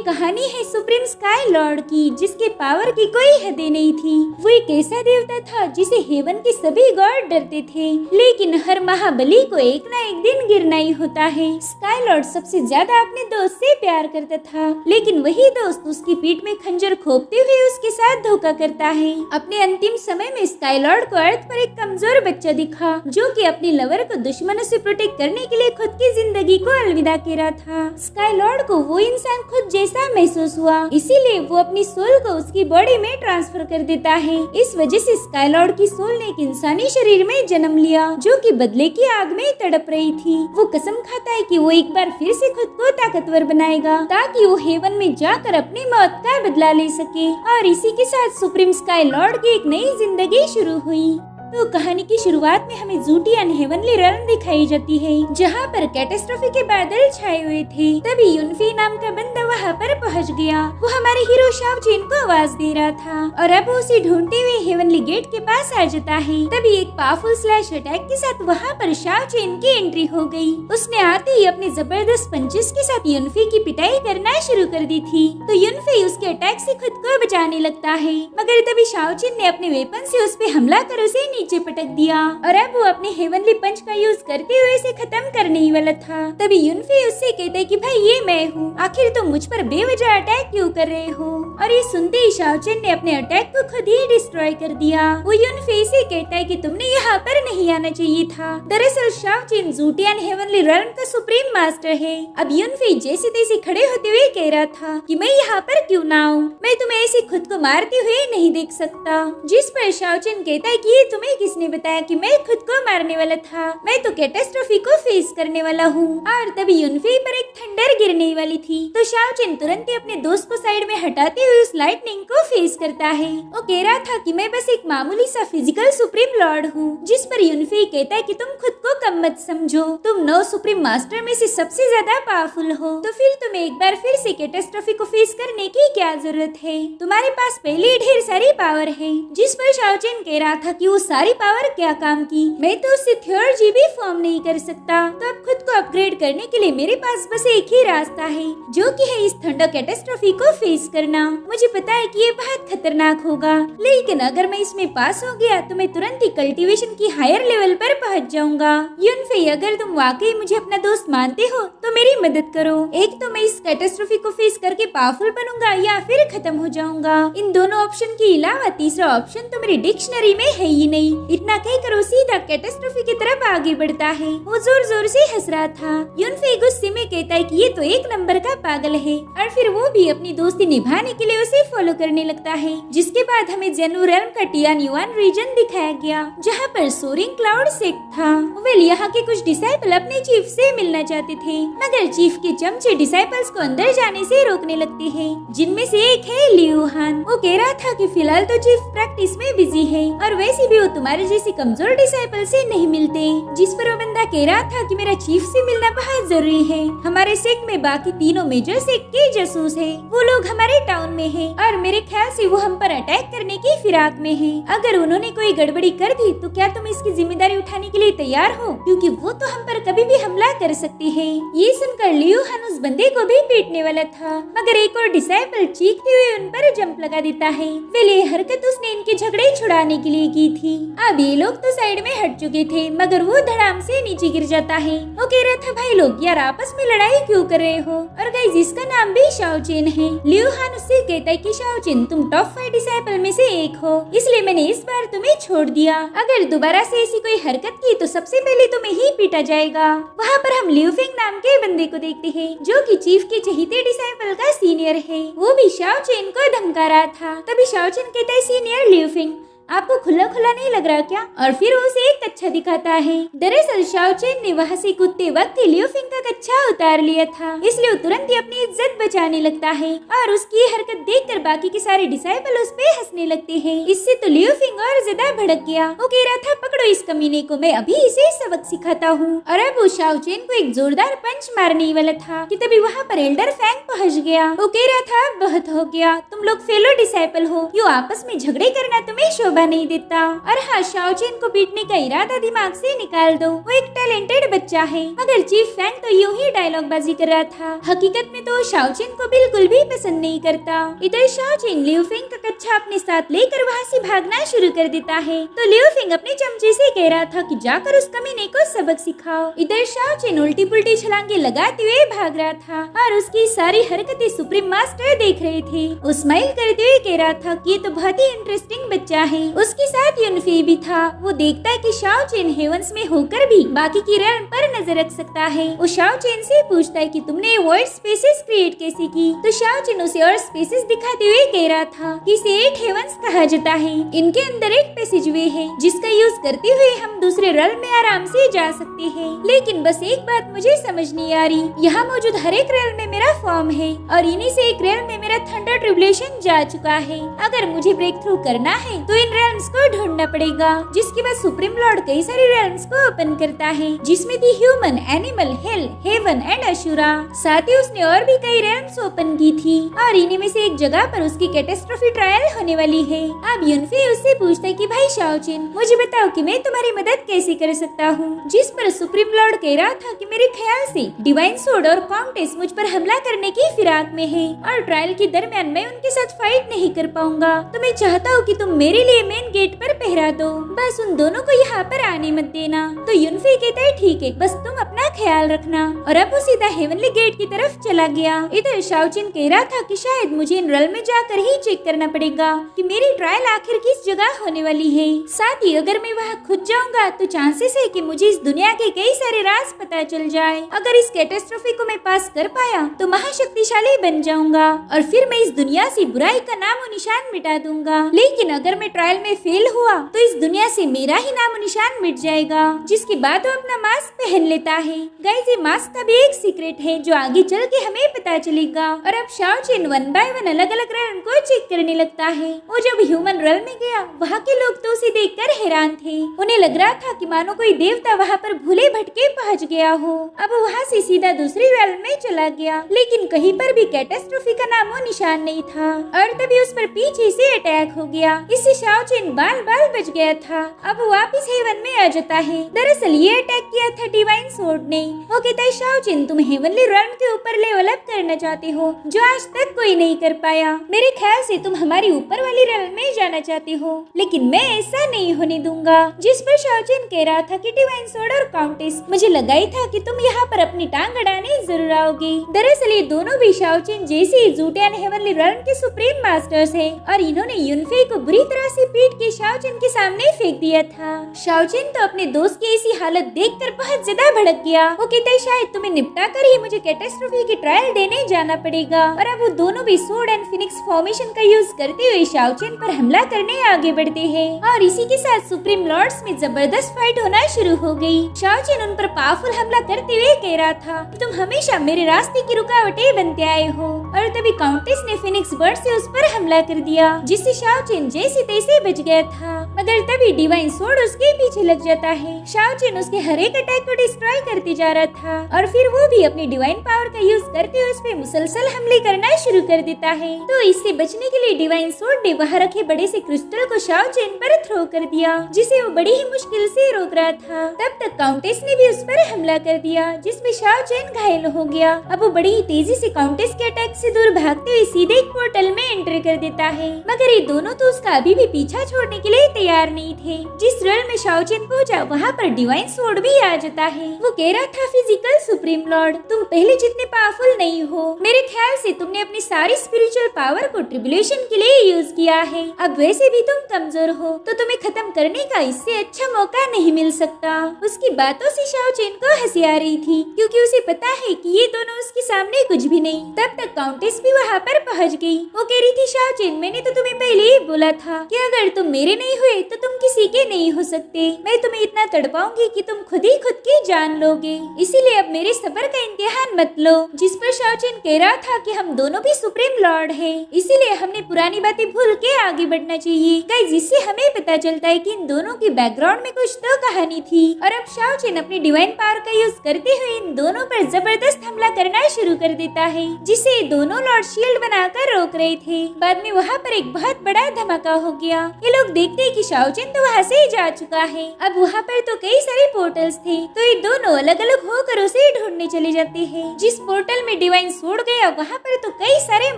कहानी है supreme sky Lord की, जिसके पावर की कोई हदें नहीं थी। वो एक ऐसा देवता था जिसे हेवन के सभी गॉड डरते थे, लेकिन हर महाबली को एक ना एक दिन गिरना ही होता है। स्काई लॉर्ड सबसे ज्यादा अपने दोस्त से प्यार करता था, लेकिन वही दोस्त उसकी पीठ में खंजर खोपते हुए उसके साथ धोखा करता है। अपने अंतिम समय में स्काई लॉर्ड को अर्थ पर एक कमजोर बच्चा दिखा, जो कि अपने लवर को दुश्मनों से प्रोटेक्ट करने के लिए खुद की जिंदगी को अलविदा कह रहा था। स्काई लॉर्ड को वो इंसान खुद जैसा महसूस हुआ, इसीलिए वो अपनी सोल को उसकी बॉडी में ट्रांसफर कर देता है। इस वजह से स्काई लॉर्ड की सोल ने एक इंसानी शरीर में जन्म लिया, जो कि बदले की आग में तड़प रही थी। वो कसम खाता है कि वो एक बार फिर से खुद को ताकतवर बनाएगा, ताकि वो हेवन में जाकर अपनी मौत का बदला ले सके। और इसी के साथ सुप्रीम स्काई लॉर्ड की एक नई जिंदगी शुरू हुई। तो कहानी की शुरुआत में हमें जूटी एंड हेवनली रेल्म दिखाई जाती है, जहाँ पर कैटास्ट्रोफी के बादल छाए हुए थे। तभी युनफी नाम का बंदा वहाँ पर पहुँच गया। वो हमारे हीरो शाओ चेन को आवाज दे रहा था और अब उसे ढूंढते हुए हेवनली गेट के पास आ जाता है। तभी एक पावरफुल स्लैश अटैक के साथ वहाँ पर शाओ चेन की एंट्री हो गई। उसने आते ही अपने जबरदस्त पंचेस के साथ युनफी की पिटाई करना शुरू कर दी थी। तो युनफी उसके अटैक से खुद को बचाने लगता है, मगर तभी शाओ चेन ने अपने वेपन से उस पे हमला कर उसे नीचे पटक दिया और अब वो अपने हेवनली पंच का यूज करते हुए इसे खत्म करने ही वाला था। तभी युनफी उससे कहता है कि भाई ये मैं हूँ, आखिर तुम मुझ पर बेवजह अटैक क्यों कर रहे हो। और ये सुनते ही शाओ चेन ने अपने अटैक को खुद ही डिस्ट्रॉय कर दिया। वो युनफी से कहता है कि तुमने यहाँ पर नहीं आना चाहिए था। दरअसल शाओ चेन जूटी एंड हेवनली रेल्म का सुप्रीम मास्टर है। अब युनफी जैसे तैसे खड़े होते हुए कह रहा था कि मैं यहाँ पर क्यों ना आऊँ, मैं तुम्हें ऐसे खुद को मारते हुए नहीं देख सकता। जिस पर शाओ चेन कहता है कि ये तुम्हें किसने बताया कि मैं खुद को मारने वाला था, मैं तो कैटास्ट्रोफी को फेस करने वाला हूँ। और तभी युनफी पर एक थंडर गिरने वाली थी, तो शाओ चेन तुरंत ही अपने दोस्त को साइड में हटाते हुए उस लाइटनिंग को फेस करता है। वो कह रहा था कि मैं बस एक मामूली सा फिजिकल सुप्रीम लॉर्ड हूँ। जिस पर युनफी कहता है कि तुम खुद को कम मत समझो, तुम 9 सुप्रीम मास्टर में से सबसे ज्यादा पावरफुल हो, तो फिर तुम्हें एक बार फिर से कैटास्ट्रोफी को फेस करने की क्या जरूरत है, तुम्हारे पास पहले ही ढेर सारी पावर है। जिस पर शाओ चेन कह रहा था कि वो सारी पावर क्या काम की, मैं तो उससे थर्ड भी फॉर्म नहीं कर सकता। तो अब खुद को अपग्रेड करने के लिए मेरे पास बस एक ही रास्ता है, जो कि है इस थंडर कैटास्ट्रोफी को फेस करना। मुझे पता है कि ये बहुत खतरनाक होगा, लेकिन अगर मैं इसमें पास हो गया तो मैं तुरंत ही कल्टीवेशन की हायर लेवल पर पहुंच जाऊंगा। युनफी, अगर तुम वाकई मुझे अपना दोस्त मानते हो तो मेरी मदद करो। एक तो मैं इस कैटास्ट्रोफी को फेस करके पावरफुल बनूंगा या फिर खत्म हो जाऊंगा। इन दोनों ऑप्शन के अलावा तीसरा ऑप्शन तो मेरी डिक्शनरी में है ही नहीं। इतना कहकर वो सीधा कैटास्ट्रोफी की तरफ आगे बढ़ता है। वो जोर जोर से हंस रहा था। युनफी गुस्से में कहता है कि ये तो एक नंबर का पागल है, और फिर वो भी अपनी दोस्ती निभाने के लिए उसे फॉलो करने लगता है। जिसके बाद हमें जेनु रेल्म का टियान युआन रीजन दिखाया गया, जहाँ पर सोरिंग क्लाउड सेक्ट था। वेल, यहाँ के कुछ डिसाइपल अपने चीफ से मिलना चाहते थे, मगर चीफ के चमचे डिसाइपल्स को अंदर जाने से रोकने लगते हैं, जिनमें से एक है लियू हान। वो कह रहा था कि फिलहाल तो चीफ प्रैक्टिस में बिजी है, और वैसे भी वो तुम्हारे जैसे कमजोर डिसाइपल से नहीं मिलते। जिस पर वो बंदा कह रहा था कि मेरा चीफ से मिलना बहुत जरूरी है, हमारे सेक्ट में बाकी तीनों मेजर सेक्ट के जासूस है, वो लोग हमारे टाउन में है, और मेरे ख्याल से वो हम पर अटैक करने की फिराक में है। अगर उन्होंने कोई गड़बड़ी कर दी तो क्या तुम इसकी जिम्मेदारी उठाने के लिए तैयार हो, क्योंकि वो तो हम पर कभी भी हमला कर सकते हैं। ये सुनकर लियू हान उस बंदे को भी पीटने वाला था, मगर एक और डिसाइपल चीखते हुए उन पर जंप लगा देता है। वेल, ये हरकत उसने इनके झगड़े छुड़ाने के लिए की थी। अब ये लोग तो साइड में हट चुके थे, मगर वो धड़ाम से नीचे गिर जाता है। वो कह रहा था, भाई लोग यार आपस में लड़ाई क्यों कर रहे हो। और गाइस, इसका नाम भी शाओ चेन है। लियू हान उससे कहता है कि शाओ चेन, तुम टॉप 5 डिसाइपल में से एक हो, इसलिए मैंने इस बार तुम्हें छोड़ दिया। अगर दोबारा से ऐसी कोई हरकत की तो सबसे पहले तुम्हें ही पीटा जाएगा। वहाँ पर हम लियू फेंग नाम के बंदे को देखते हैं, जो कि चीफ के चहीते डिसाइपल का सीनियर है। वो भी शाओ चेन को धमका रहा था। तभी शाओ चेन कहता है, सीनियर लियू फेंग, आपको खुला खुला नहीं लग रहा क्या? और फिर उसे एक कच्छा दिखाता है। दरअसल शाओ चेन ने वहाँ से कूदते वक्त लियू फेंग का कच्छा उतार लिया था, इसलिए वो तुरंत ही अपनी इज्जत बचाने लगता है, और उसकी हरकत देखकर बाकी के सारे डिसाइपल उस पे हंसने लगते हैं। इससे तो लियू फेंग और ज्यादा भड़क गया। वो कह रहा था, पकड़ो इस कमीने को, मैं अभी इसे सबक सिखाता हूँ। और अब वो शाओ चेन को एक जोरदार पंच मारने वाला था कि तभी वहाँ पर एल्डर फैंग पहुँच गया। वो कह रहा था, बहुत हो गया, तुम लोग फेलो डिसाइपल हो, यो आपस में झगड़े करना तुम्हें शोभा शोभा नहीं देता। और हाँ, शाओचेन को पीटने का इरादा दिमाग से निकाल दो, वो एक टैलेंटेड बच्चा है। मगर चीफ फैंग तो यूं ही डायलॉग बाजी कर रहा था। हकीकत में तो शाओचेन को बिल्कुल भी पसंद नहीं करता। इधर शाओचेन लियू फेंग का कच्छा अपने साथ लेकर वहाँ से भागना शुरू कर देता है, तो लियू फेंग अपने चमचे से कह रहा था कि जाकर उस कमीने को सबक सिखाओ। इधर शाओचेन उल्टी पुल्टी छलांगे लगाते हुए भाग रहा था और उसकी सारी हरकतें सुप्रीम मास्टर देख रहे थे। वो स्माइल करते हुए कह रहा था कि ये तो बहुत ही इंटरेस्टिंग बच्चा है। उसके साथ यूनफे भी था। वो देखता है कि शाओचेन हेवंस में होकर भी बाकी की रेल्म पर नजर रख सकता है। वो शाओचेन से पूछता है कि तुमने वर्ल्ड स्पेसेस क्रिएट कैसे की, तो शाओचेन उसे और स्पेसेस दिखाते हुए कह रहा था कि इसे 8 हेवंस कहा जाता है। इनके अंदर एक पैसेजवे है जिसका यूज करते हुए हम दूसरे रेल्म में आराम से जा सकते हैं। लेकिन बस एक बात मुझे समझ नहीं आ रही, यहाँ मौजूद हर एक रेल में मेरा फॉर्म है और इन्हीं से एक रेल में मेरा थंडर ट्रिब्यूलेशन जा चुका है। अगर मुझे ब्रेक थ्रू करना है तो इन रेल्म्स को ढूंढना पड़ेगा। जिसके बाद सुप्रीम लॉर्ड कई सारे रेल्म्स को ओपन करता है, जिसमें थी human, animal, hello, heaven and Ashura. साथ ही उसने और भी कई रेल्म्स ओपन की थी और इन्हीं में से एक जगह पर उसकी कैटास्ट्रोफी ट्रायल होने वाली है। अब यूनफे उससे पूछता है कि भाई शाओचेन, मुझे बताओ कि मैं तुम्हारी मदद कैसे कर सकता हूँ। जिस पर सुप्रीम लॉर्ड कह रहा था कि मेरे ख्याल से डिवाइन सोर्ड और काउंटेस मुझ पर हमला करने की फिराक में है और ट्रायल के दरमियान मैं उनके साथ फाइट नहीं कर पाऊंगा, तो मैं चाहता हूँ कि तुम मेरे लिए मेन गेट पर पहरा दो, बस उन दोनों को यहाँ पर आने मत देना। तो यूनफे कहता है ठीक है, बस तुम अपना ख्याल रखना। और अब वो सीधा हेवनली गेट की तरफ चला गया। इधर शाओचेन कह रहा था कि शायद मुझे इन रेल्म में जाकर ही चेक करना पड़ेगा कि मेरी ट्रायल आखिर किस जगह होने वाली है। साथ ही अगर मैं वहाँ खुद जाऊंगा तो चांसेस है कि मुझे इस दुनिया के कई सारे राज पता चल जाए। अगर इस कैटास्ट्रोफी को मैं पास कर पाया तो महाशक्तिशाली बन जाऊंगा और फिर मैं इस दुनिया से बुराई का नामो निशान मिटा दूंगा। लेकिन अगर मैं ट्रायल में फेल हुआ तो इस दुनिया से मेरा ही नामो निशान मिट जाएगा। जिसके बाद वो अपना मास्क पहन लेता है। गाइस, ये मास्क का भी एक सीक्रेट है जो आगे चल के हमें पता चलेगा। और अब शाओचेन 1 बाय 1 अलग अलग रेल्म को चेक करने लगता है। वो जब ह्यूमन रेल्म में गया, वहाँ के लोग तो उसे देखकर हैरान थे। उन्हें लग रहा था कि मानो कोई देवता वहाँ पर भूले भटके पहुँच गया हो। अब वहाँ से सीधा दूसरी रेल्म में चला गया, लेकिन कहीं पर भी कैटास्ट्रोफी का नामो निशान नहीं था। और तभी उस पर पीछे से अटैक हो गया। इससे शाओचेन बाल बाल बच गया था। अब वो वापिस हेवन में आ जाता है। दरअसल ये अटैक किया था डिवाइन सोर्ड ने। वो कहता है शाओचेन, तुम हेवनली रेल्म के ऊपर लेवल अप करना चाहते हो जो आज तक कोई नहीं कर पाया। मेरे ख्याल से तुम हमारी ऊपर वाली रेल्म में जाना चाहते हो, लेकिन मैं ऐसा नहीं होने दूंगा। जिस पर शाओचेन कह रहा था कि डिवाइन सोर्ड और काउंटेस, मुझे लगा ही था कि तुम यहाँ पर अपनी टांग अड़ाने जरूर आओगे। दरअसल ये दोनों भी शाओचेन जैसे ज़ूटियान हेवनली रेल्म के सुप्रीम मास्टर्स हैं और इन्होंने यूनफे को बुरी तरह से पीट के शाओचेन के सामने फेंक दिया था। शाओचेन तो अपने दोस्त की ऐसी हालत देखकर बहुत ज्यादा भड़क गया। वो कहता है शायद तुम्हें निपटा कर ही मुझे कैटास्ट्रोफी की ट्रायल देने जाना पड़ेगा। और अब वो दोनों भी सोर्ड एंड फिनिक्स फॉर्मेशन का यूज करते हुए शाओचेन पर हमला करने आगे बढ़ते हैं और इसी के साथ सुप्रीम लॉर्ड्स में जबरदस्त फाइट होना शुरू हो गई। शाओचेन उन पर पावरफुल हमला करते हुए कह रहा था कि तुम हमेशा मेरे रास्ते की रुकावटें बनते आए हो। और तभी काउंटेस ने फिनिक्स बर्ड से उस पर हमला कर दिया, जिससे शाओचेन जैसे तैसे बच गया था। मगर तभी डिवाइन सोर्ड उसके पीछे लग जाता है। शाओचेन उसके हर एक अटैक को डिस्ट्रॉय करते जा रहा था और फिर वो भी अपनी डिवाइन पावर का यूज करते हुए उस पे मुसलसल हमले करना शुरू कर देता है। तो इससे बचने के लिए डिवाइन सोर्ड ने वहाँ रखे बड़े से क्रिस्टल को शाओचेन पर थ्रो कर दिया, जिसे वो बड़ी ही मुश्किल से रोक रहा था। तब तक काउंटेस ने भी उस पर हमला कर दिया, जिसमें शाओचेन घायल हो गया। अब वो बड़ी ही तेजी से काउंटेस के अटैक से दूर भागते हुए सीधे एक पोर्टल में एंटर कर देता है। मगर ये दोनों तो उसका अभी भी पीछा छोड़ने के लिए तैयार नहीं थे। जिस रेल में शाओचेन पहुंचा, वहाँ पर डिवाइन सोर्ड भी आ जाता है। वो कह रहा था फिजिकल सुप्रीम लॉर्ड, तुम पहले जितने पावरफुल नहीं हो। मेरे ख्याल से तुमने अपनी सारी स्पिरिचुअल पावर को ट्रिब्यूलेशन के लिए यूज किया है। अब वैसे भी तुम कमजोर हो, तो तुम्हें खत्म करने का इससे अच्छा मौका नहीं मिल सकता। उसकी बातों से शाओचेन को हंसी आ रही थी, क्योंकि उसे पता है कि ये दोनों उसके सामने कुछ भी नहीं। तब तक काउंटेस भी वहाँ पर पहुँच गई। वो कह रही थी शाओचेन, मैंने तो तुम्हें पहले ही बोला था कि अगर तुम मेरे नहीं हुए तो तुम किसी के नहीं हो सकते। मैं तुम्हें इतना तड़पाऊंगी कि तुम खुद ही खुद की जान लोगे। इसीलिए अब मेरे सब्र का इम्तिहान मत लो। जिस पर शाओचेन कह रहा था कि हम दोनों भी सुप्रीम लॉर्ड हैं, इसीलिए हमने पुरानी बातें भूल के आगे बढ़ना चाहिए। गाइस, इससे हमें पता चलता है कि इन दोनों के बैकग्राउंड में कुछ तो कहानी थी। और अब शाओचेन अपनी डिवाइन पावर का यूज करते हुए इन दोनों पर जबरदस्त हमला करना शुरू कर देता है, जिससे दोनों दोनों लॉर्ड शील्ड बनाकर रोक रहे थे। बाद में वहाँ पर एक बहुत बड़ा धमाका हो गया। ये लोग देखते हैं कि शाओचिन तो वहाँ से जा चुका है। अब वहाँ पर तो कई सारे पोर्टल्स थे, तो ये दोनों अलग अलग होकर उसे ढूंढने चले जाते हैं। जिस पोर्टल में डिवाइन सोर्ड गया वहाँ पर तो कई सारे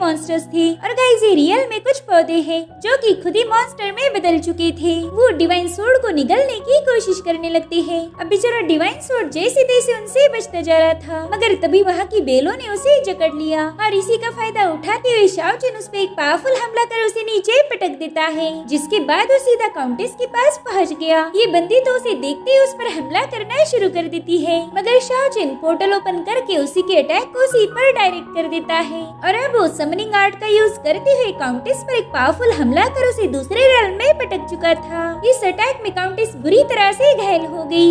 मॉन्स्टर्स थे। और गाइस ये रियल में कुछ पौधे हैं जो कि खुद ही मॉन्स्टर में बदल चुके थे। वो डिवाइन सोर्ड को निगलने की कोशिश करने लगते हैं। अब बेचारा डिवाइन सोर्ड जैसे तैसे उनसे बचता जा रहा था, मगर तभी वहाँ की बेलों ने उसे जकड़ लिया और इसी का फायदा उठाते हुए शाओचिन उस पर एक पावरफुल हमला कर उसे नीचे पटक देता है, जिसके बाद वो सीधा काउंटेस के पास पहुँच गया। ये बंदी तो उसे देखते ही उस पर हमला करना शुरू कर देती है, मगर शाओचिन पोर्टल ओपन करके उसी के अटैक को उसी पर डायरेक्ट कर देता है। और अब वो समनिंग आर्ट का यूज करते हुए काउंटेस पर एक पावरफुल हमला कर उसे दूसरे रेल में पटक चुका था। इस अटैक में काउंटेस बुरी तरह से घायल हो गई।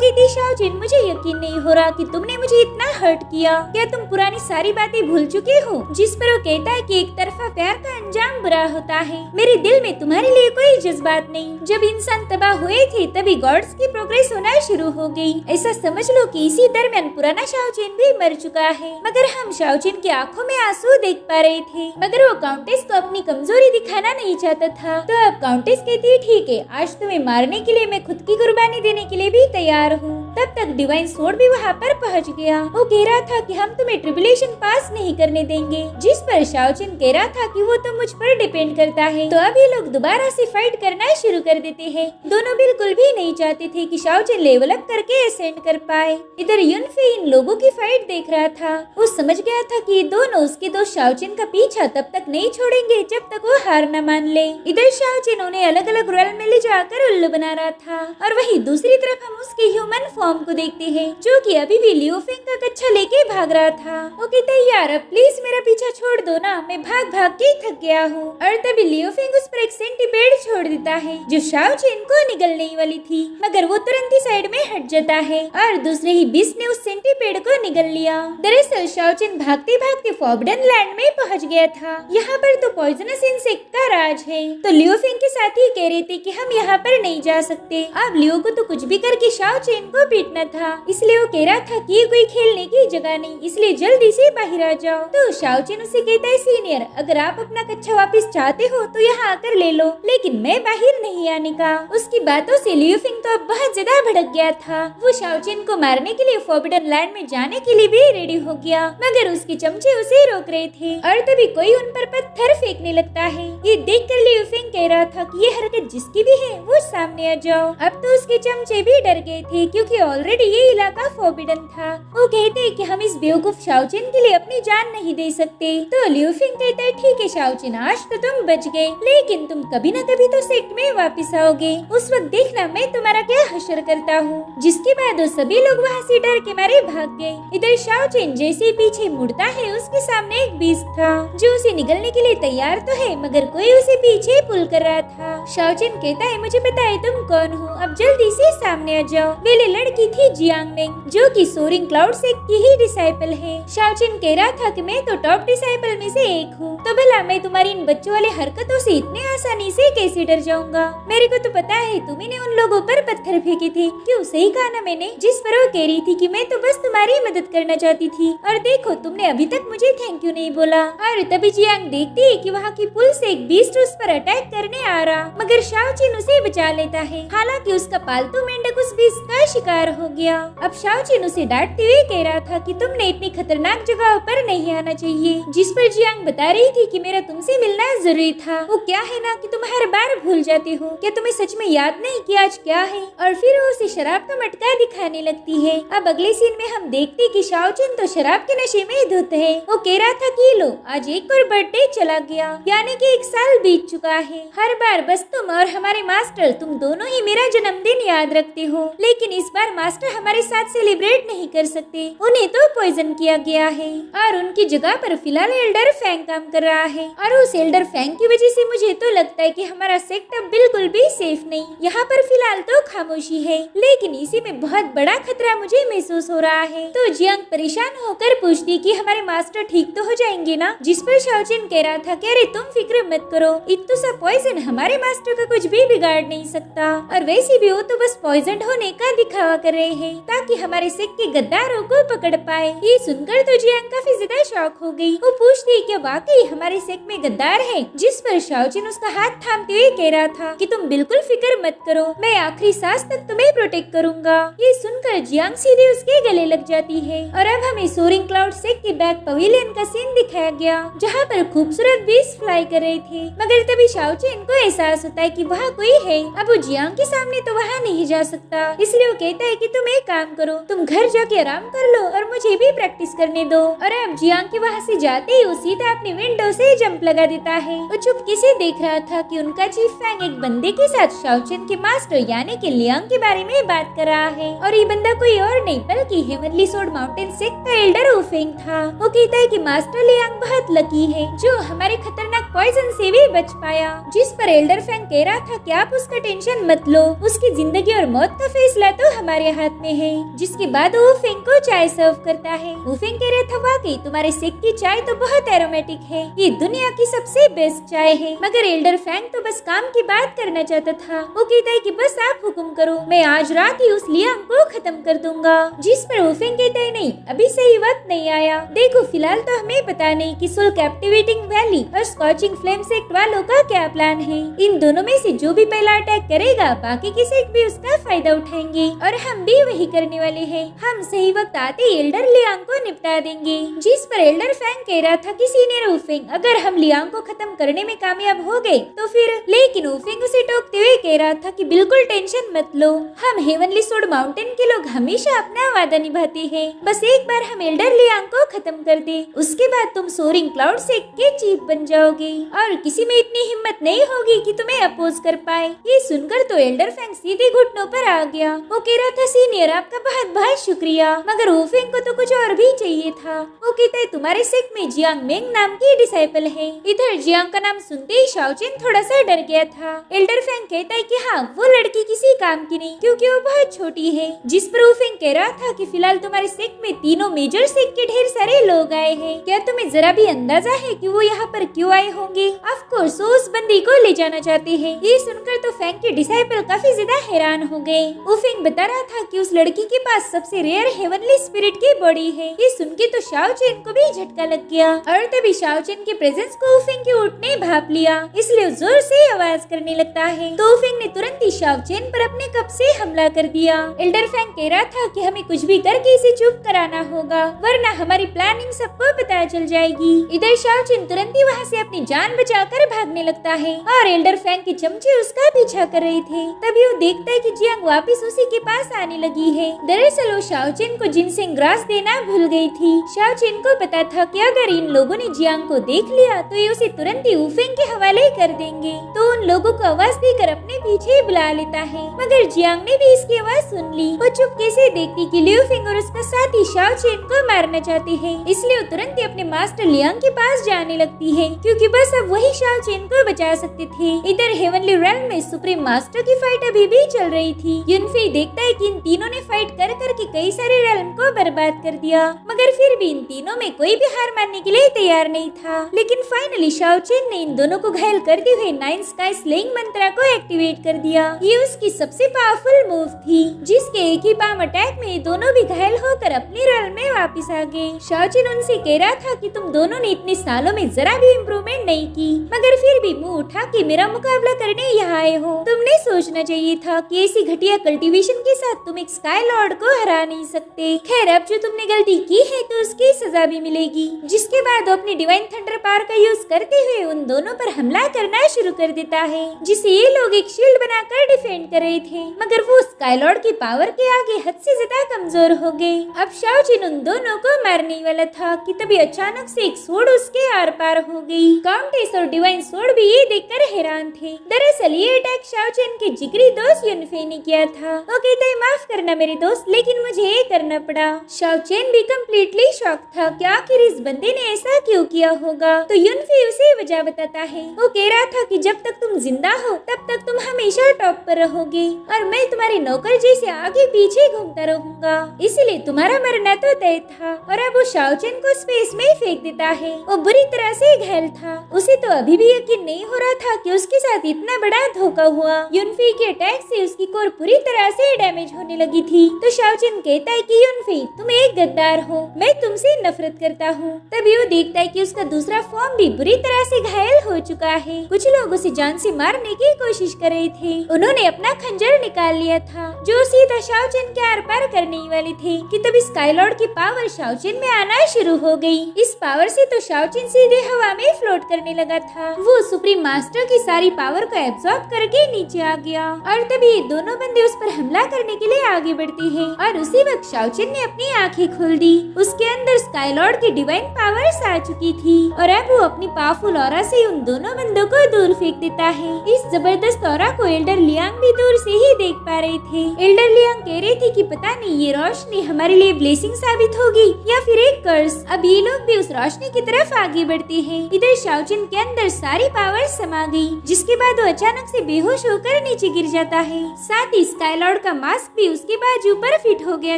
थी शाओचिन, मुझे यकीन नहीं हो रहा कि तुमने मुझे इतना हर्ट किया। क्या तुम पुरानी सारी बातें भूल चुके हो? जिस पर वो कहता है कि एक तरफा प्यार का अंजाम बुरा होता है। मेरे दिल में तुम्हारे लिए कोई जज्बात नहीं। जब इंसान तबाह हुए थे तभी गॉड्स की प्रोग्रेस होना शुरू हो गई। ऐसा समझ लो कि इसी दरमियान पुराना शाओचिन भी मर चुका है, मगर हम शाओचिन की आंखों में आंसू देख पा रहे थे। मगर वो काउंटेस को अपनी कमजोरी दिखाना नहीं चाहता था। तो अब काउंटेस कहती है, ठीक है, आज तुम्हें मारने के लिए मैं खुद की कुर्बानी देने के लिए भी तैयार हूँ। तब तक डिवाइन सोर्ड भी वहाँ पर पहुँच गया। वो कह रहा था कि हम तुम्हें ट्रिबुलेशन पास नहीं करने देंगे, जिस पर शाओचिन कह रहा था कि वो तो मुझ पर डिपेंड करता है। तो अब ये लोग दोबारा से फाइट करना शुरू कर देते हैं। दोनों बिल्कुल भी नहीं चाहते थे कि शाओचिन लेवल अप करके असेंड कर पाए। इधर युनफे इन लोगों की फाइट देख रहा था। वो समझ गया था कि ये दोनों उसके दोस्त शाओचिन का पीछा तब तक नहीं छोड़ेंगे जब तक वो हार न मान ले। इधर शाओचिन उन्हें अलग अलग रॉयल में ले जाकर उल्लू बना रहा था, और वहीं दूसरी तरफ हम उसके ह्यूमन फॉर्म को देखते हैं, जो कि अभी भी लियोफिंग का कच्छा लेके भाग रहा था। वो कहता है, यार अब प्लीज मेरा पीछा छोड़ दो ना, मैं भाग भाग के थक गया हूँ। और तभी लियोफिंग उस पर एक सेंटीपेड छोड़ देता है जो शाओचिन को निगलने ही वाली थी, मगर वो तुरंत ही साइड में हट जाता है और दूसरे ही बीस्ट ने उस सेंटीपेड को निगल लिया। दरअसल शाओचिन भागते भागते फॉरबिडन लैंड में पहुँच गया था। यहाँ पर तो पॉइजनस इंसेक्ट का राज है। तो लियोफिंग के साथ ही कह रहे थे कि हम यहाँ पर नहीं जा सकते। अब लियो को तो कुछ भी करके शाओचिन को पीटना था, इसलिए वो कह रहा था कि ये कोई खेलने की जगह नहीं, इसलिए जल्दी से बाहर आ जाओ। तो शाओचिन उसे कहता है, सीनियर, अगर आप अपना कच्छा वापस चाहते हो तो यहाँ आकर ले लो, लेकिन मैं बाहर नहीं आने का। उसकी बातों से लियोफिंग तो अब बहुत ज्यादा भड़क गया था। वो शाओचिन को मारने के लिए फॉरबिडन लैंड में जाने के लिए भी रेडी हो गया, मगर उसके चमचे उसे रोक रहे थे। और तभी कोई उन पर पत्थर फेंकने लगता है। ये देखकर लियोफिंग कह रहा था कि ये हरकत जिसकी भी है वो सामने आ जाओ। अब तो उसके चमचे भी डर गए थे, क्योंकि ऑलरेडी ये इलाका फॉरबिडन था। वो कहते हैं कि हम इस बेवकूफ शाओचिन के लिए अपनी जान नहीं दे सकते। तो लियोफिंग कहता है, ठीक है शाओचिन, आज तो तुम बच गए, लेकिन तुम कभी न कभी तो सेक्ट में वापस आओगे। उस वक्त देखना मैं तुम्हारा क्या हश्र करता हूँ। जिसके बाद वो सभी लोग वहाँ से डर के मारे भाग गए। इधर शाओचिन जैसे पीछे मुड़ता है, उसके सामने एक बीस्ट था जो उसे निगलने के लिए तैयार तो है, मगर कोई उसे पीछे पुल कर रहा था। शाओचिन कहता है, मुझे पता है तुम कौन हो, अब जल्दी से सामने आ जाओ। वेले लड़की थी जियांग मेंग, जो कि सोरिंग क्लाउड सेक्ट की ही डिसाइपल है। शाओचिन कह रहा था कि मैं तो टॉप डिसाइपल में से एक हूँ, तो भला मैं तुम्हारी इन बच्चों वाले हरकतों से इतने आसानी से कैसे डर जाऊंगा। मेरे को तो पता है तुम ही ने उन लोगों पर पत्थर फेंके थे। क्यों, सही कहा ना मैंने? जिस पर वो कह रही थी कि मैं तो बस तुम्हारी मदद करना चाहती थी, और देखो तुमने अभी तक मुझे थैंक यू नहीं बोला। और तभी जियांग देखती है कि वहाँ की पुल से एक बीस्ट उस पर अटैक करने आ रहा, मगर शाओचिन उसे बचा लेता है। हालांकि उसका पालतू मेंढक उस बीस्ट का शिकार हो गया। अब शाओचिन उसे डांटते हुए कह रहा था कि तुमने इतनी खतरनाक जगहों पर नहीं आना चाहिए। जिस पर जियांग बता रही थी कि मेरा तुमसे मिलना जरूरी था। वो क्या है ना कि तुम हर बार भूल जाते हो। क्या तुम्हें सच में याद नहीं कि आज क्या है? और फिर वो उसे शराब का मटका दिखाने लगती है। अब अगले सीन में हम देखते कि शाओचिन तो शराब के नशे में धुत है। वो कह रहा था कि लो, आज एक और बर्थडे चला गया, यानी कि 1 साल बीत चुका है। हर बार बस तुम और हमारे मास्टर, तुम दोनों ही मेरा जन्मदिन याद रखते हो, लेकिन इस बार मास्टर हमारे साथ सेलिब्रेट नहीं कर सकते। उन्हें तो पॉइजन किया गया है और उनकी जगह पर फिलहाल एल्डर फैंग काम कर रहा है। और उस एल्डर फैंग की वजह से मुझे तो लगता है कि हमारा सेक्टर बिल्कुल भी सेफ नहीं। यहाँ पर फिलहाल तो खामोशी है, लेकिन इसी में बहुत बड़ा खतरा मुझे महसूस हो रहा है। तो जियांग परेशान होकर पूछती कि हमारे मास्टर ठीक तो हो जाएंगे ना? जिस पर शाओचिन कह रहा था कि अरे तुम फिक्र मत करो, इतना सा पॉइजन हमारे मास्टर का कुछ भी बिगाड़ नहीं सकता, और वैसे भी वो तो बस पॉइजन होने का दिखावा कर रहे हैं ताकि हमारे सिख के गद्दारों को पकड़ पाए। ये सुनकर तो जियांग काफी ज्यादा शॉक हो गई। वो पूछती कि वाकई हमारे सिख में गद्दार है? जिस पर शाओचिन उसका हाथ थामते हुए कह रहा था कि तुम बिल्कुल फिक्र मत करो, मैं आखिरी सांस तक तुम्हें प्रोटेक्ट करूंगा। ये सुनकर जियांग सीधे उसके गले लग जाती है। और अब हमें सोरिंग क्लाउड सिख के बैक पवेलियन का सीन दिखाया गया, जहाँ पर खूबसूरत बीस फ्लाई कर रहे थे। मगर तभी शाओचिन को एहसास होता है कि वहाँ कोई है। अब वो जियांग के सामने तो वहाँ नहीं जा सकता, इसलिए वो कहता है कि तुम एक काम करो, तुम घर जाके आराम कर लो और मुझे भी प्रैक्टिस करने दो। और अब जियांग के वहाँ से जाते ही वो सीधा अपने विंडो से जंप लगा देता है। वो चुपके से देख रहा था कि उनका चीफ फैंग एक बंदे के साथ शाओचिन के मास्टर यानी कि लियांग के बारे में बात कर रहा है, और ये बंदा कोई और नहीं बल्कि हेवनली सोर्ड माउंटेन सिख का एल्डर वुफेंग था। वो कहता है कि मास्टर लियांग बहुत लकी है जो हमारे खतरनाक पॉइजन से भी बच पाया। जिस पर एल्डर फैंग कह रहा था कि आप उसका टेंशन मत लो, उसकी जिंदगी और मौत का फैसला तो हमारे हाथ में है। जिसके बाद वो वुफेंग को चाय सर्व करता है। वुफेंग कह रहा था वाकई तुम्हारे सिख की चाय तो बहुत एरोमेटिक है, ये दुनिया की सबसे बेस्ट चाय है। मगर एल्डर फैंग तो बस काम की बात करना चाहता था। वो कहता है कि बस आप हुक्म करो, मैं आज रात ही उस लियांग को खत्म कर दूंगा। जिस पर वुफेंग कहता है नहीं, अभी सही वक्त नहीं आया। देखो फिलहाल तो हमें पता नहीं कि सोल कैप्टिवेटिंग वैली और स्कॉचिंग फ्लेम सेक्ट वालों का क्या प्लान है। इन दोनों में से जो भी पहला अटैक करेगा बाकी के सेक्ट भी उसका फायदा उठाएंगे, और हम भी वही करने वाले हैं। हम सही वक्त आते ही एल्डर लियांग को निपटा देंगे। जिस पर एल्डर फैंग कह रहा था कि सीनियर वुफेंग, अगर हम लियांग को खत्म करने में कामयाब हो गए तो फिर, लेकिन वुफेंग उसे टोकते हुए कह रहा था कि बिल्कुल टेंशन मत लो, हम हेवनली सोर्ड माउंटेन के लोग हमेशा अपना वादा निभाते हैं। बस एक बार हम एल्डर लियांग को खत्म कर दे, उसके बाद तुम सोरिंग क्लाउड सिख के चीफ बन जाओगे और किसी में इतनी हिम्मत नहीं होगी कि तुम्हें अपोज कर पाए। ये सुनकर तो एल्डर फैंग सीधे घुटनों पर आ गया। वो कह रहा था सीनियर आपका बहुत बहुत शुक्रिया, मगर वुफेंग को तो कुछ और भी चाहिए था। वो कहता है तुम्हारे सिख में जियांग मेंग नाम की डिसाइपल है। इधर जियांग का नाम सुनते ही शाओचिन थोड़ा सा डर गया था। एल्डर फैंग कहता है कि हाँ वो लड़की किसी काम की नहीं क्योंकि वो बहुत छोटी है। जिस पर वुफेंग कह रहा था कि फिलहाल तुम्हारे सिख में तीनों मेजर सिख के ढेर सारे लोग आए हैं, क्या तुम्हें जरा भी अंदाजा है कि वो यहाँ पर क्यों आए होंगे? ऑफ कोर्स वो उस बंदी को ले जाना चाहते हैं। ये सुनकर तो फैंग के डिसाइपल काफी ज्यादा हैरान हो गए। वुफेंग बता रहा था कि उस लड़की के पास सबसे रेयर हेवनली स्पिरिट की बॉडी है। ये सुन के तो शाओचिन को भी झटका लग गया, और तभी शाओचिन के प्रेजेंस को वुफेंग के ऊँट ने भाप लिया, इसलिए जोर से आवाज करने लगता है। तो वुफेंग ने तुरंत ही शाओचिन पर अपने कप से हमला कर दिया। एल्डर फैंग कह रहा था कि हमें कुछ भी करके इसे चुप कराना होगा, वरना हमारी प्लानिंग सबको पता चल जाएगी। इधर शाओचिन तुरंत ही वहाँ से अपनी जान बचाकर भागने लगता है, और एल्डर फैंग के चमचे उसका पीछा कर रहे थे। तभी वो देखता है कि जियांग वापस उसी के पास आने लगी है। दरअसल वो शाओचिन को जिनसेंग ग्रास देना भूल गई थी। शाओचिन को पता था कि अगर इन लोगों ने जियांग को देख लिया तो ये उसे तुरंत ही वुफेंग के हवाले कर देंगे। तो उन लोगों को आवाज देकर अपने पीछे बुला लेता है, मगर जियांग ने भी इसकी आवाज सुन ली। वो चुपके से देखती कि लिउफेंग और उसका साथी शाओचिन को मारना चाहते हैं, इसलिए वो तुरंत ही अपने मास्टर लियांग के पास जाने लगती है, क्योंकि बस अब वही शाओचिन को बचा सकते थे। इधर हेवनली रेल्म में सुप्रीम मास्टर की फाइट अभी भी चल रही थी। युनफे देखता है कि इन तीनों ने फाइट कर करके कई सारे रेल्म को बर्बाद कर दिया, मगर फिर भी इन तीनों में कोई भी हार मानने के लिए तैयार नहीं था। लेकिन फाइनली शाओचिन ने इन दोनों को घायल करते हुए नाइन स्काई स्लेइंग मंत्रा को एक्टिवेट कर दिया। ये उसकी सबसे पावरफुल मूव थी, जिसके एक ही पाम अटैक में दोनों भी घायल होकर अपनी रेल्म में वापस आ गए। शाओचिन उनसे कह रहा था कि तुम दोनों ने इतने सालों में जरा भी इम्प्रूवमेंट नहीं की, मगर फिर भी मुंह उठा के मेरा मुकाबला करने यहाँ आए हो। तुमने सोचना चाहिए था कि ऐसी घटिया कल्टीवेशन के साथ तुम एक स्काई लॉर्ड को हरा नहीं सकते। खैर अब जो तुमने गलती की है तो उसकी सजा भी मिलेगी। जिसके बाद वो अपनी डिवाइन थंडर पावर का यूज करते हुए उन दोनों पर हमला करना शुरू कर देता है, जिसे ये लोग एक शील्ड बनाकर डिफेंड कर रहे थे, मगर वो स्काई लॉर्ड की पावर के आगे हद से ज्यादा कमजोर हो गए। अब शाओचिन उन दोनों को मारने वाला था कि तभी अचानक से एक सोर्ड उसके आर पार हो गई। काउंटेस और डिवाइन सोर्ड भी ये देखकर हैरान थे। दरअसल ये अटैक शाओचिन के जिगरी दोस्त युनफे ने किया था। वो कहता है माफ करना मेरे दोस्त, लेकिन मुझे ये करना पड़ा। शाओचिन भी कम्प्लीटली शॉक था कि आखिर इस बंदे ने ऐसा क्यों किया होगा। तो युनफी उसे वजह बताता है। वो कह रहा था कि जब तक तुम जिंदा हो तब तक तुम हमेशा टॉप पर रहोगे और मैं तुम्हारे नौकर जैसे आगे पीछे घूमता रहूंगा, इसलिए तुम्हारा मरना तो तय था। और अब वो शाओचेन को स्पेस में फेंक देता है। वो बुरी तरह से घायल था। उसे तो अभी भी यकीन नहीं हो रहा था कि उसके साथ इतना बड़ा धोखा हुआ। युनफी के अटैक से उसकी कोर पूरी तरह से डैमेज होने लगी थी। तो शाओचेन कहता है कि युनफी तुम एक गद्दार हो, मैं तुमसे नफरत करता हूँ। तभी वो देखता है कि उसका दूसरा फॉर्म भी बुरी तरह से घायल हो चुका है। कुछ लोग उसे जान से मारने की कोशिश कर रहे थे। उन्होंने अपना खंजर निकाल लिया था जो सीधा शाओचेन के आर पार करने ही वाले थे कि तभी स्काईलॉर्ड की पावर शाओचेन में आना शुरू हो गई। इस पावर से तो शाओचेन सीधे हवा में फ्लोट करने लगा था। वो सुप्रीम मास्टर की सारी पावर को एब्जॉर्ब करके नीचे आ गया और तभी दोनों बंदे उस पर हमला करने के लिए आगे बढ़ते हैं और उसी वक्त शाओचेन ने अपनी आंखें खोल दी। उसके अंदर स्काईलॉर्ड की डिवाइन पावर्स आ चुकी थी और अब वो अपनी पावरफुल ऑरा से उन दोनों बंदों को दूर फेंक देता है। इस जबरदस्त ऑरा को एल्डर लियांग भी दूर से ही देख पा रहे थे। एल्डर लियांग कह रही थी कि पता नहीं ये रोशनी हमारे लिए ब्लेसिंग साबित होगी या फिर एक कर्स। अब ये लोग भी उस रोशनी की तरफ आगे बढ़ते हैं। इधर शाओचेन के अंदर सारी पावर समा गई, जिसके बाद वो अचानक से बेहोश होकर नीचे गिर जाता है। साथ ही स्काईलॉर्ड का मास्क भी उसके बाजू पर फिट हो गया